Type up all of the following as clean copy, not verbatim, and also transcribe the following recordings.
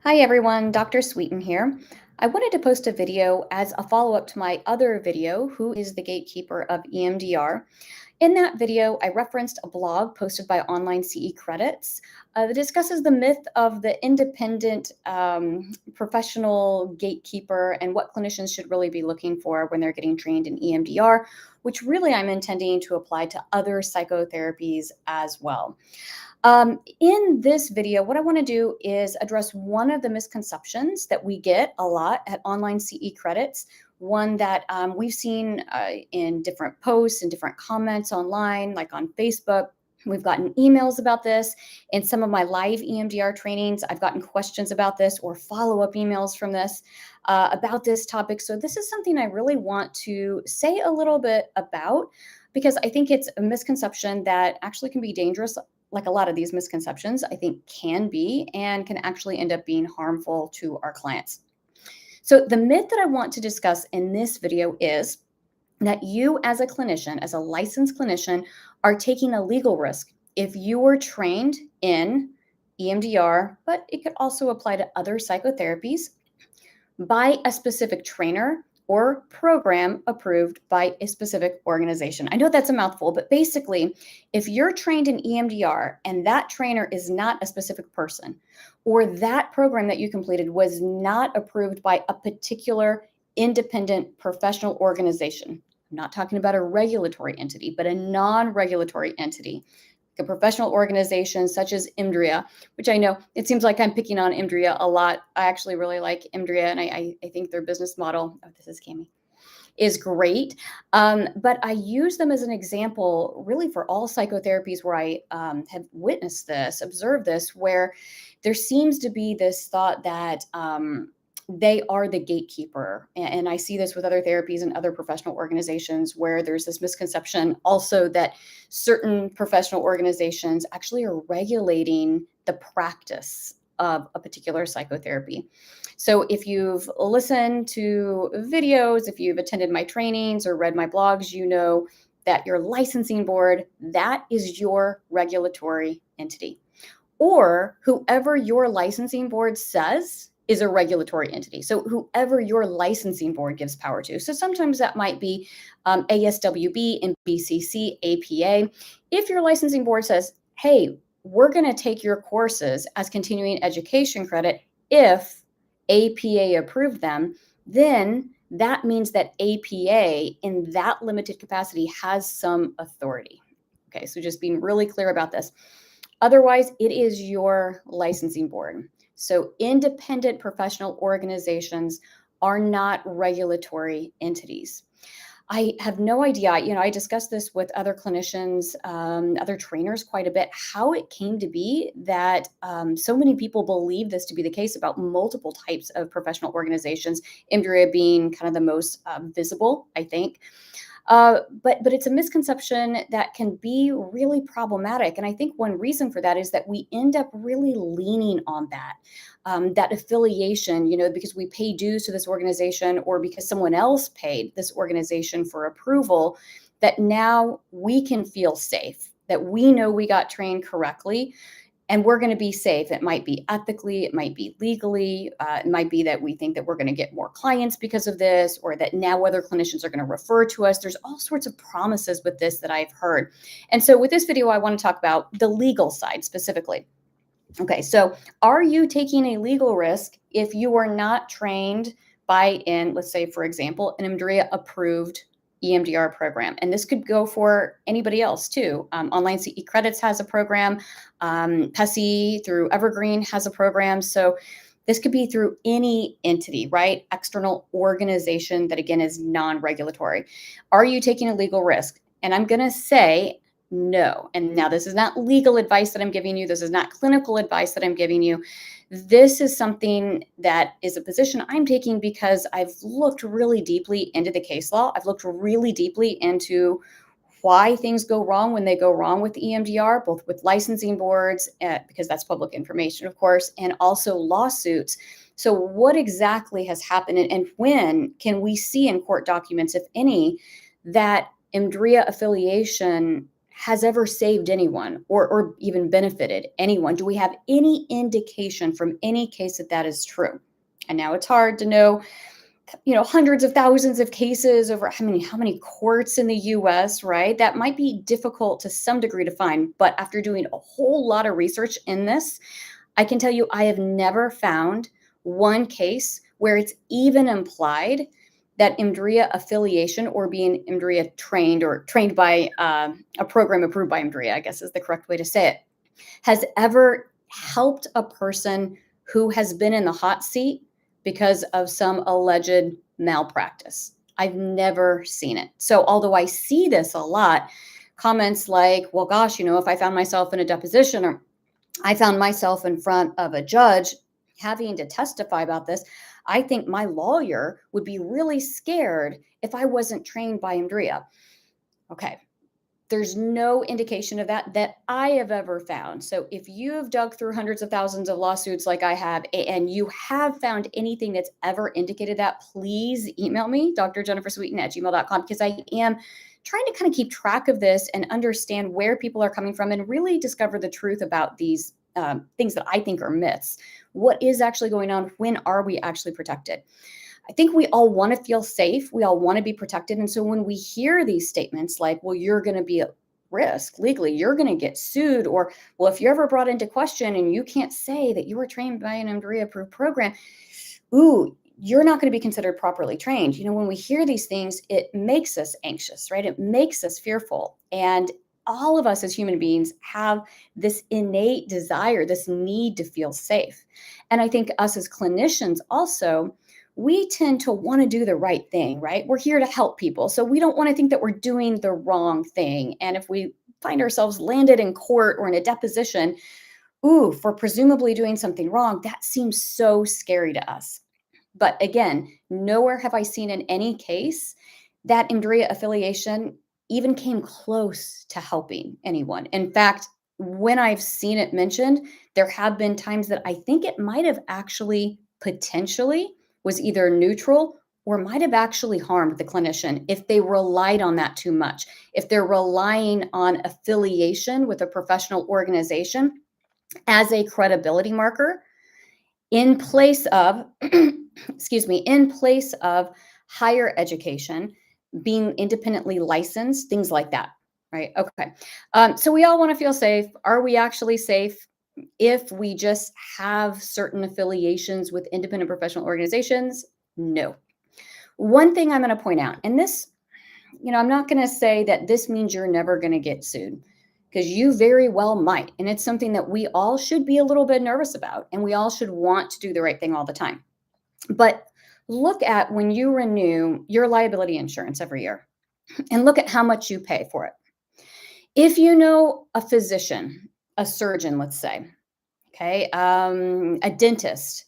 Hi everyone, Dr. Sweeten here. I wanted to post a video as a follow up to my other video, Who is the Gatekeeper of EMDR? In that video, I referenced a blog posted by Online CE Credits that discusses the myth of the independent professional gatekeeper and what clinicians should really be looking for when they're getting trained in EMDR, which really I'm intending to apply to other psychotherapies as well. In this video, what I want to do is address one of the misconceptions that we get a lot at Online CE Credits, one that we've seen in different posts and different comments online, like on Facebook. We've gotten emails about this. In some of my live EMDR trainings, I've gotten questions about this or follow up emails from this about this topic. So, this is something I really want to say a little bit about because I think it's a misconception that actually can be dangerous, like a lot of these misconceptions, I think can be and can actually end up being harmful to our clients. So, the myth that I want to discuss in this video is that you, as a clinician, as a licensed clinician, are taking a legal risk if you are trained in EMDR, but it could also apply to other psychotherapies by a specific trainer or program approved by a specific organization. I know that's a mouthful, but basically, if you're trained in EMDR and that trainer is not a specific person, or that program that you completed was not approved by a particular independent professional organization, I'm not talking about a regulatory entity, but a non regulatory entity, a professional organization such as IMDRIA, which I know it seems like I'm picking on IMDRIA a lot. I actually really like IMDRIA, and I think their business model, oh, this is Cami, is great. But I use them as an example really for all psychotherapies where I have witnessed this, observed this, where there seems to be this thought that they are the gatekeeper. And I see this with other therapies and other professional organizations where there's this misconception also that certain professional organizations actually are regulating the practice of a particular psychotherapy. So if you've listened to videos, if you've attended my trainings or read my blogs, you know that your licensing board, that is your regulatory entity. Or whoever your licensing board says is a regulatory entity. So whoever your licensing board gives power to. So sometimes that might be ASWB, NBCC, APA. If your licensing board says, hey, we're going to take your courses as continuing education credit if APA approved them, then that means that APA in that limited capacity has some authority. Okay, so just being really clear about this. Otherwise, it is your licensing board. So independent professional organizations are not regulatory entities. I have no idea. I discussed this with other clinicians, other trainers quite a bit, how it came to be that so many people believe this to be the case about multiple types of professional organizations, IMDRIA being kind of the most visible, I think. But it's a misconception that can be really problematic. And I think one reason for that is that we end up really leaning on that affiliation, because we pay dues to this organization or because someone else paid this organization for approval, that now we can feel safe, that we know we got trained correctly and we're going to be safe. It might be ethically, it might be legally, it might be that we think that we're going to get more clients because of this, or that now other clinicians are going to refer to us. There's all sorts of promises with this that I've heard. And so with this video, I want to talk about the legal side specifically. Okay, so are you taking a legal risk if you are not trained by, let's say, for example, an IMDRIA approved EMDR program? And this could go for anybody else too. Online CE Credits has a program. PESI through Evergreen has a program. So this could be through any entity, right? External organization that, again, is non-regulatory. Are you taking a legal risk? And I'm going to say no. And now this is not legal advice that I'm giving you. This is not clinical advice that I'm giving you. This is something that is a position I'm taking because I've looked really deeply into the case law. I've looked really deeply into why things go wrong when they go wrong with EMDR, both with licensing boards, because that's public information, of course, and also lawsuits. So what exactly has happened, and when can we see in court documents, if any, that IMDRIA affiliation has ever saved anyone or even benefited anyone? Do we have any indication from any case that that is true? And now it's hard to know, hundreds of thousands of cases over how many courts in the US, right? That might be difficult to some degree to find, but after doing a whole lot of research in this, I can tell you I have never found one case where it's even implied that IMDRIA affiliation or being IMDRIA trained or trained by a program approved by IMDRIA, I guess is the correct way to say it, has ever helped a person who has been in the hot seat because of some alleged malpractice. I've never seen it. So although I see this a lot, comments like, well, gosh, if I found myself in a deposition or I found myself in front of a judge having to testify about this, I think my lawyer would be really scared if I wasn't trained by IMDRIA. Okay, there's no indication of that I have ever found. So if you have dug through hundreds of thousands of lawsuits like I have, and you have found anything that's ever indicated that, please email me, drjennifersweeten@gmail.com, because I am trying to kind of keep track of this and understand where people are coming from and really discover the truth about these things that I think are myths. What is actually going on? When are we actually protected? I think we all want to feel safe. We all want to be protected. And so when we hear these statements like, well, you're going to be at risk legally, you're going to get sued, or, well, if you're ever brought into question and you can't say that you were trained by an IMDRIA approved program, ooh, you're not going to be considered properly trained. When we hear these things, it makes us anxious, right? It makes us fearful. And all of us as human beings have this innate desire, this need to feel safe. And I think us as clinicians also, we tend to want to do the right thing, right? We're here to help people. So we don't want to think that we're doing the wrong thing. And if we find ourselves landed in court or in a deposition, for presumably doing something wrong, that seems so scary to us. But again, nowhere have I seen in any case that IMDRIA affiliation even came close to helping anyone. In fact, when I've seen it mentioned, there have been times that I think it might have actually potentially was either neutral or might have actually harmed the clinician if they relied on that too much. If they're relying on affiliation with a professional organization as a credibility marker in place of, in place of higher education, being independently licensed, things like that, right? Okay. So we all want to feel safe. Are we actually safe if we just have certain affiliations with independent professional organizations? No. One thing I'm going to point out, and this, I'm not going to say that this means you're never going to get sued, because you very well might. And it's something that we all should be a little bit nervous about, and we all should want to do the right thing all the time. But look at when you renew your liability insurance every year and look at how much you pay for it. If you know a physician, a surgeon, let's say, okay, a dentist,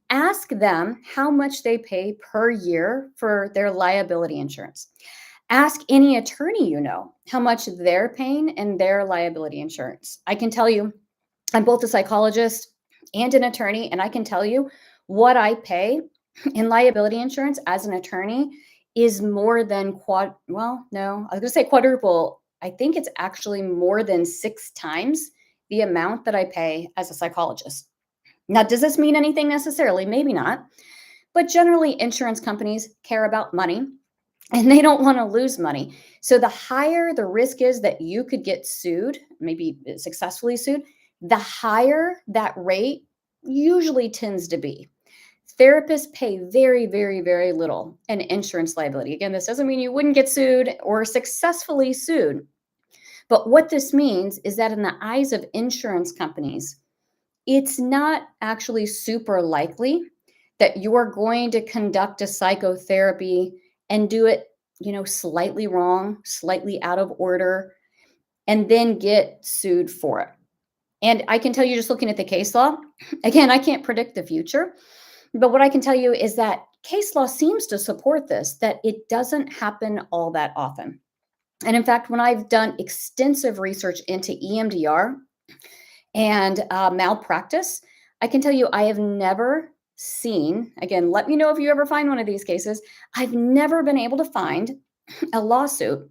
ask them how much they pay per year for their liability insurance. Ask any attorney how much they're paying in their liability insurance. I can tell you, I'm both a psychologist and an attorney, and I can tell you what I pay in liability insurance as an attorney is more than quadruple. I think it's actually more than 6 times the amount that I pay as a psychologist. Now, does this mean anything necessarily? Maybe not. But generally, insurance companies care about money and they don't want to lose money. So the higher the risk is that you could get sued, maybe successfully sued, the higher that rate usually tends to be. Therapists pay very, very, very little in insurance liability. Again, this doesn't mean you wouldn't get sued or successfully sued. But what this means is that in the eyes of insurance companies, it's not actually super likely that you're going to conduct a psychotherapy and do it, slightly wrong, slightly out of order, and then get sued for it. And I can tell you, just looking at the case law, again, I can't predict the future, but what I can tell you is that case law seems to support this, that it doesn't happen all that often. And in fact, when I've done extensive research into EMDR and malpractice, I can tell you I have never seen, again, let me know if you ever find one of these cases, I've never been able to find a lawsuit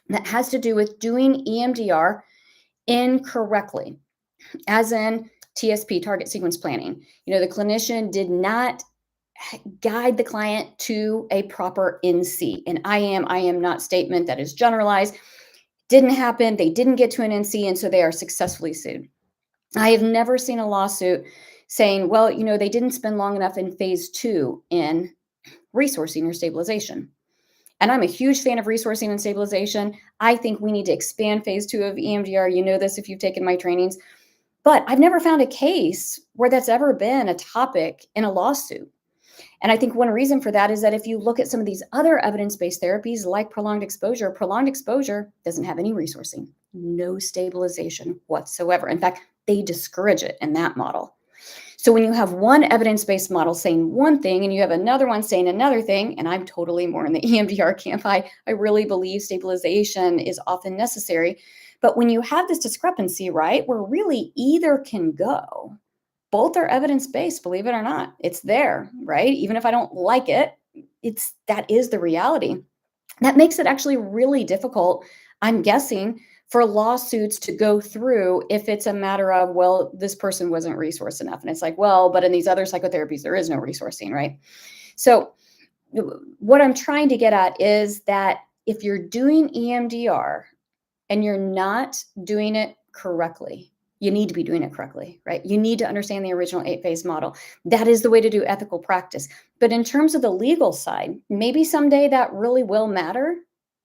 that has to do with doing EMDR incorrectly, as in TSP, target sequence planning. The clinician did not guide the client to a proper NC, an I am not statement that is generalized. Didn't happen. They didn't get to an NC, and so they are successfully sued. I have never seen a lawsuit saying, well, they didn't spend long enough in phase 2 in resourcing or stabilization. And I'm a huge fan of resourcing and stabilization. I think we need to expand phase 2 of EMDR. You know this if you've taken my trainings. But I've never found a case where that's ever been a topic in a lawsuit. And I think one reason for that is that if you look at some of these other evidence-based therapies like prolonged exposure doesn't have any resourcing, no stabilization whatsoever. In fact, they discourage it in that model. So when you have one evidence-based model saying one thing and you have another one saying another thing, and I'm totally more in the EMDR camp, I really believe stabilization is often necessary. But when you have this discrepancy, right, where really either can go, both are evidence-based, believe it or not. It's there, right? Even if I don't like it, that is the reality. That makes it actually really difficult, I'm guessing, for lawsuits to go through if it's a matter of, well, this person wasn't resourced enough. And it's like, well, but in these other psychotherapies, there is no resourcing, right? So what I'm trying to get at is that if you're doing EMDR and you're not doing it correctly, you need to be doing it correctly, right? You need to understand the original 8-phase model. That is the way to do ethical practice. But in terms of the legal side, maybe someday that really will matter.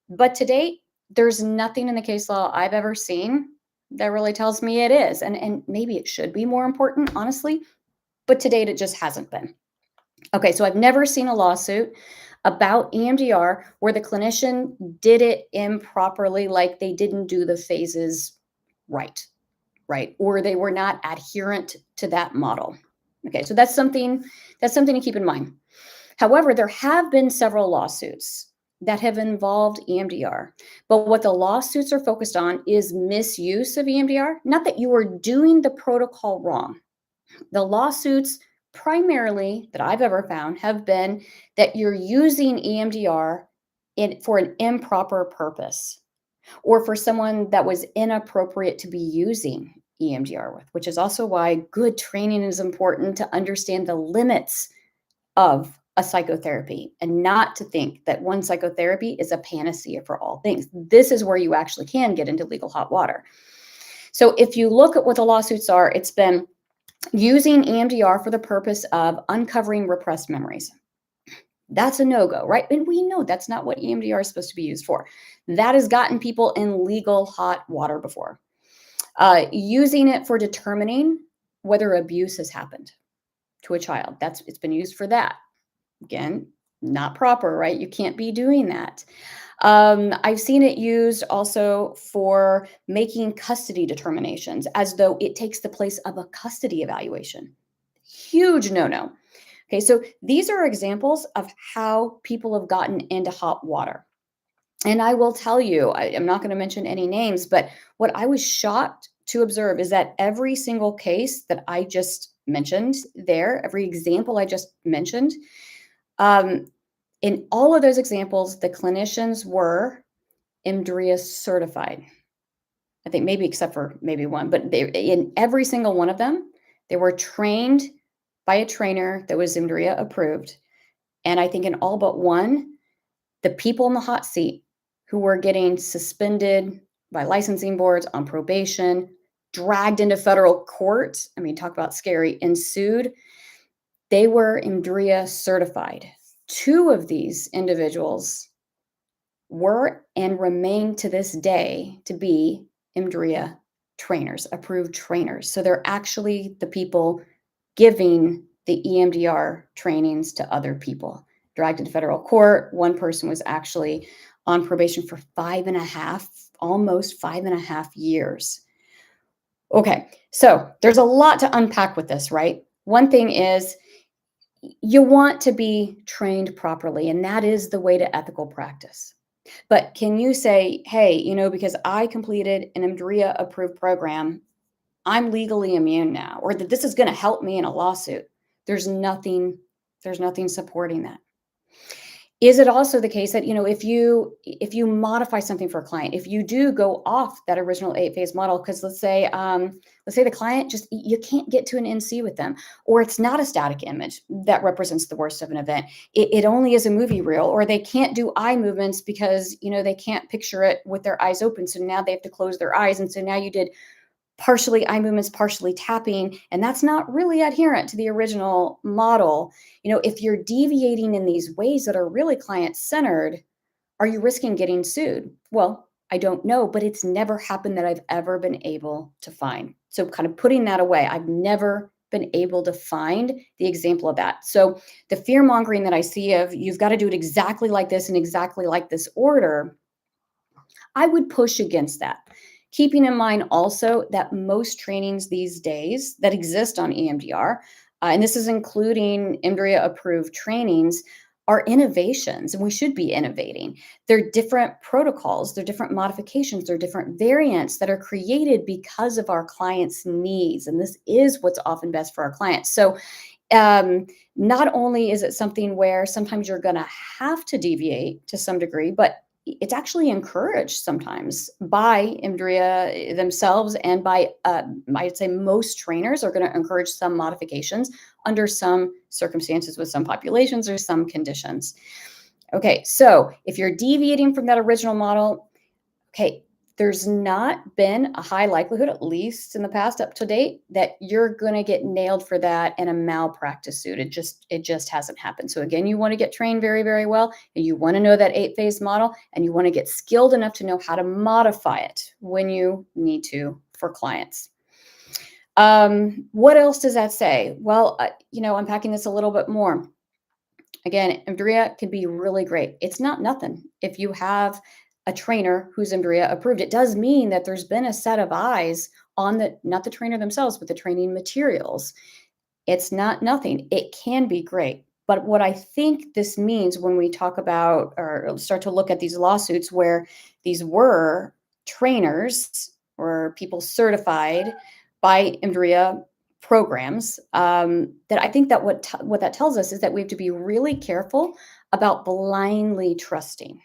But to date, there's nothing in the case law I've ever seen that really tells me it is. And maybe it should be more important, honestly. But to date, it just hasn't been. Okay, so I've never seen a lawsuit about EMDR where the clinician did it improperly, like they didn't do the phases right, or they were not adherent to that model. Okay, so that's something to keep in mind. However, there have been several lawsuits that have involved EMDR, but what the lawsuits are focused on is misuse of EMDR, not that you are doing the protocol wrong. The lawsuits primarily that I've ever found have been that you're using EMDR for an improper purpose or for someone that was inappropriate to be using EMDR with, which is also why good training is important to understand the limits of a psychotherapy and not to think that one psychotherapy is a panacea for all things. This is where you actually can get into legal hot water. So if you look at what the lawsuits are, it's been using EMDR for the purpose of uncovering repressed memories. That's a no-go, right? And we know that's not what EMDR is supposed to be used for. That has gotten people in legal hot water before. Using it for determining whether abuse has happened to a child. It's been used for that. Again, not proper, right? You can't be doing that. I've seen it used also for making custody determinations as though it takes the place of a custody evaluation. Huge no-no. Okay, so these are examples of how people have gotten into hot water. And I will tell you, I'm not going to mention any names, but what I was shocked to observe is that every single case that I just mentioned there, every example I just mentioned, in all of those examples, the clinicians were EMDRIA certified. I think maybe except for maybe one, but in every single one of them, they were trained by a trainer that was EMDRIA approved. And I think in all but one, the people in the hot seat who were getting suspended by licensing boards on probation, dragged into federal court, I mean, talk about scary, and sued, they were EMDRIA certified. 2 of these individuals were and remain to this day to be EMDRIA trainers, approved trainers. So they're actually the people giving the EMDR trainings to other people. Dragged into federal court. One person was actually on probation for almost 5.5 years. Okay, so there's a lot to unpack with this, right? One thing is you want to be trained properly, and that is the way to ethical practice. But can you say, hey, because I completed an EMDRIA approved program, I'm legally immune now, or that this is going to help me in a lawsuit? There's nothing supporting that. Is it also the case that, if you modify something for a client, if you do go off that original 8-phase model, because let's say the client just you can't get to an NC with them, or it's not a static image that represents the worst of an event. It only is a movie reel, or they can't do eye movements because they can't picture it with their eyes open. So now they have to close their eyes. And so now you did partially eye movements, partially tapping, and that's not really adherent to the original model. If you're deviating in these ways that are really client centered, are you risking getting sued? Well, I don't know, but it's never happened that I've ever been able to find. So, kind of putting that away, I've never been able to find the example of that. So, the fear mongering that I see of you've got to do it exactly like this and exactly like this order, I would push against that. Keeping in mind also that most trainings these days that exist on EMDR, and this is including EMDRIA approved trainings, are innovations, and we should be innovating. They're different protocols, they're different modifications, they're different variants that are created because of our clients' needs. And this is what's often best for our clients. So, not only is it something where sometimes you're going to have to deviate to some degree, but it's actually encouraged sometimes by EMDRIA themselves, and by, I'd say most trainers are going to encourage some modifications under some circumstances with some populations or some conditions. Okay, so if you're deviating from that original model, okay, there's not been a high likelihood, at least in the past up to date, that you're going to get nailed for that in a malpractice suit. It just hasn't happened. So again, you want to get trained very, very well, and you want to know that 8-phase model, and you want to get skilled enough to know how to modify it when you need to for clients. What else does that say? Well, unpacking this a little bit more. Again, EMDRIA can be really great. It's not nothing. If you have a trainer who's EMDRIA approved, it does mean that there's been a set of eyes on not the trainer themselves, but the training materials. It's not nothing. It can be great. But what I think this means when we talk about or start to look at these lawsuits where these were trainers or people certified by EMDRIA programs, that I think that what that tells us is that we have to be really careful about blindly trusting.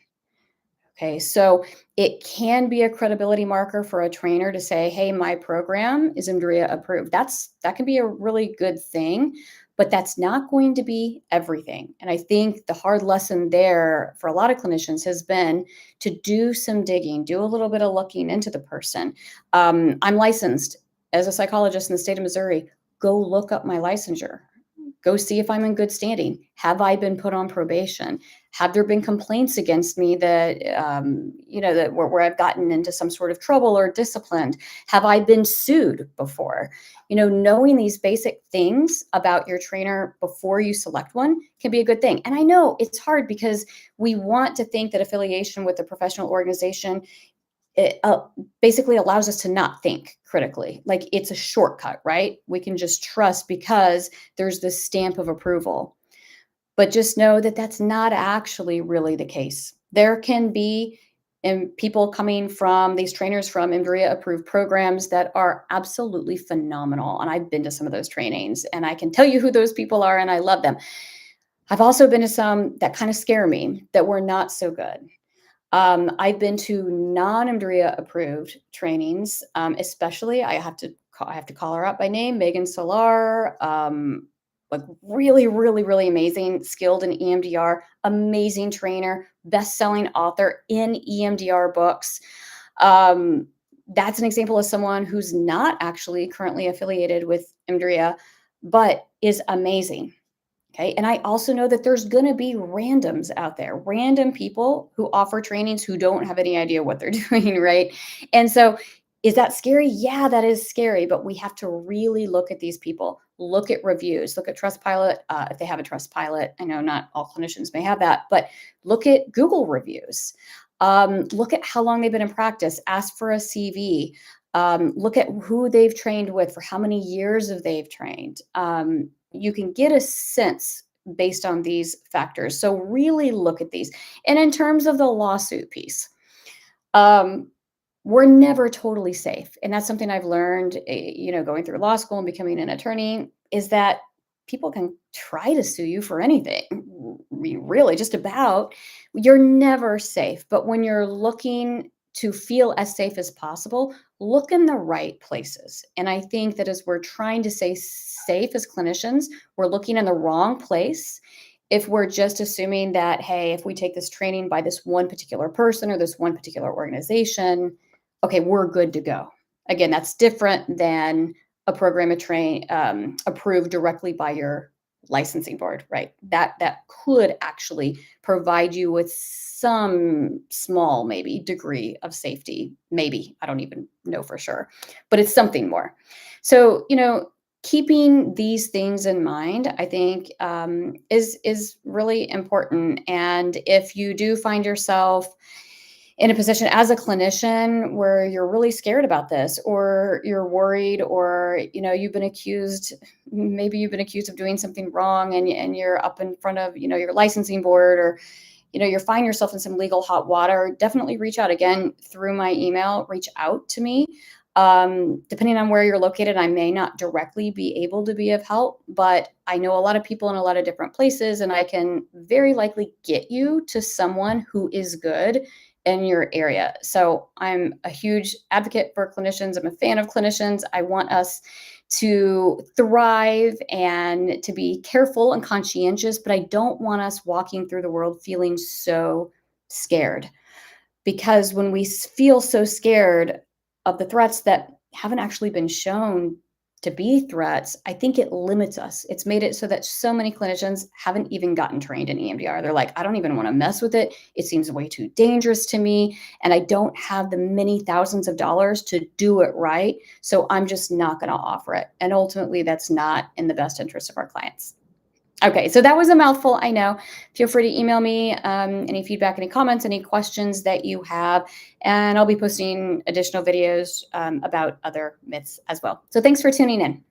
Okay, so it can be a credibility marker for a trainer to say, "Hey, my program is EMDRIA approved." That can be a really good thing, but that's not going to be everything. And I think the hard lesson there for a lot of clinicians has been to do some digging, do a little bit of looking into the person. I'm licensed as a psychologist in the state of Missouri. Go look up my licensure. Go see if I'm in good standing. Have I been put on probation? Have there been complaints against me that that where I've gotten into some sort of trouble or disciplined? Have I been sued before? Knowing these basic things about your trainer before you select one can be a good thing. And I know it's hard because we want to think that affiliation with a professional organization, it basically allows us to not think critically. Like it's a shortcut, right? We can just trust because there's this stamp of approval. But just know that that's not actually really the case. There can be people coming from these trainers from EMDRIA approved programs that are absolutely phenomenal. And I've been to some of those trainings and I can tell you who those people are and I love them. I've also been to some that kind of scare me that were not so good. I've been to non-EMDRIA approved trainings, especially I have to call her out by name, Megan Solar, like really, really, really amazing, skilled in EMDR, amazing trainer, best-selling author in EMDR books. That's an example of someone who's not actually currently affiliated with EMDRIA, but is amazing. Okay. And I also know that there's going to be randoms out there, random people who offer trainings who don't have any idea what they're doing. Right. And so, is that scary? Yeah, that is scary. But we have to really look at these people, look at reviews, look at Trustpilot. If they have a Trustpilot, I know not all clinicians may have that, but look at Google reviews. Look at how long they've been in practice, ask for a CV. Look at who they've trained with, for how many years have they've trained. You can get a sense based on these factors. So really look at these. And in terms of the lawsuit piece, we're never totally safe. And that's something I've learned, going through law school and becoming an attorney, is that people can try to sue you for anything. really just about, you're never safe. But when you're looking to feel as safe as possible, look in the right places. And I think that as we're trying to stay safe as clinicians, we're looking in the wrong place if we're just assuming that, hey, if we take this training by this one particular person or this one particular organization, okay, we're good to go. Again, that's different than a program approved directly by your licensing board, right? That could actually provide you with some small, maybe degree of safety. Maybe, I don't even know for sure, but it's something more. So, keeping these things in mind, I think, is really important. And if you do find yourself in a position as a clinician where you're really scared about this, or you're worried, or maybe you've been accused of doing something wrong, and you're up in front of your licensing board, or you find yourself in some legal hot water, definitely reach out. Again, through my email, reach out to me. Depending on where you're located, I may not directly be able to be of help, but I know a lot of people in a lot of different places, and I can very likely get you to someone who is good in your area. So I'm a huge advocate for clinicians. I'm a fan of clinicians. I want us to thrive and to be careful and conscientious, but I don't want us walking through the world feeling so scared. Because when we feel so scared of the threats that haven't actually been shown to be threats, I think it limits us. It's made it so that so many clinicians haven't even gotten trained in EMDR. They're like, I don't even want to mess with it. It seems way too dangerous to me. And I don't have the many thousands of dollars to do it right. So I'm just not going to offer it. And ultimately, that's not in the best interest of our clients. Okay, so that was a mouthful, I know. Feel free to email me any feedback, any comments, any questions that you have, and I'll be posting additional videos about other myths as well. So thanks for tuning in.